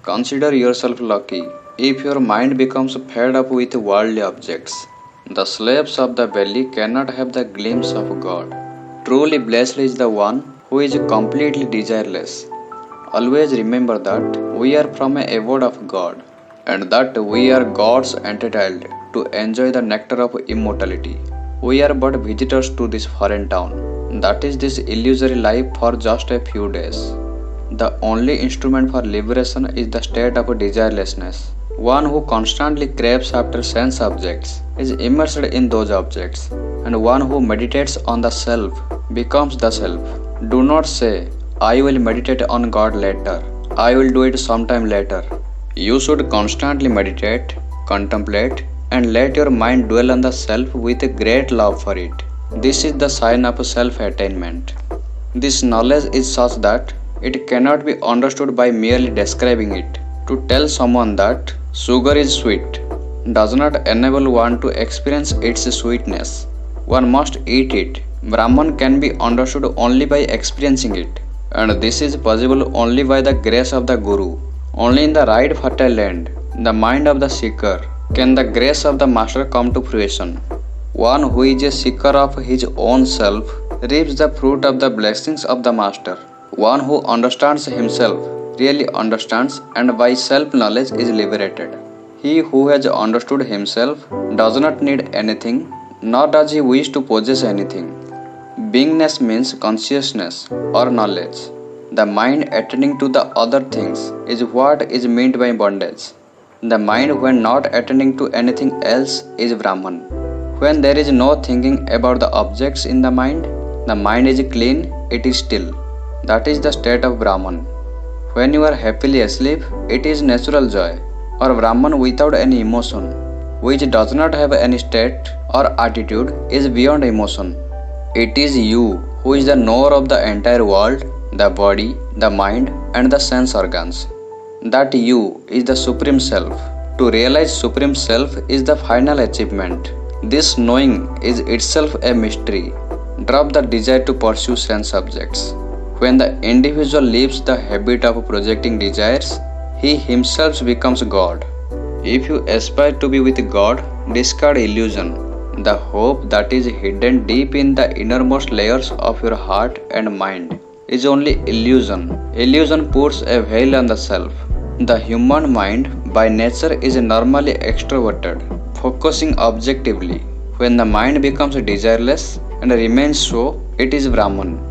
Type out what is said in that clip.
Consider yourself lucky if your mind becomes fed up with worldly objects. The slaves of the valley cannot have the glimpse of God. Truly blessed is the one who is completely desireless. Always remember that we are from a abode of God and that we are gods entitled to enjoy the nectar of immortality. We are but visitors to this foreign town, that is this illusory life for just a few days. The only instrument for liberation is the state of desirelessness. One who constantly craves after sense objects is immersed in those objects, and one who meditates on the self becomes the self. Do not say, I will meditate on God later, I will do it sometime later. You should constantly meditate, contemplate, and let your mind dwell on the self with a great love for it. This is the sign of self attainment. This knowledge is such that it cannot be understood by merely describing it. To tell someone that sugar is sweet does not enable one to experience its sweetness. One must eat it. Brahman can be understood only by experiencing it, and this is possible only by the grace of the Guru. Only in the right fertile land, the mind of the seeker, can the grace of the Master come to fruition. One who is a seeker of his own self reaps the fruit of the blessings of the Master. One who understands himself really understands and by self-knowledge is liberated. He who has understood himself does not need anything, nor does he wish to possess anything. Beingness means consciousness or knowledge. The mind attending to the other things is what is meant by bondage. The mind when not attending to anything else is Brahman. When there is no thinking about the objects in the mind is clean, it is still. That is the state of Brahman. When you are happily asleep, it is natural joy, or Brahman without any emotion, which does not have any state or attitude, is beyond emotion. It is you who is the knower of the entire world, the body, the mind, and the sense organs. That you is the Supreme Self. To realize Supreme Self is the final achievement. This knowing is itself a mystery. Drop the desire to pursue sense objects. When the individual leaves the habit of projecting desires, he himself becomes God. If you aspire to be with God, discard illusion. The hope that is hidden deep in the innermost layers of your heart and mind is only illusion. Illusion puts a veil on the self. The human mind by nature is normally extroverted, focusing objectively. When the mind becomes desireless and remains so, it is Brahman.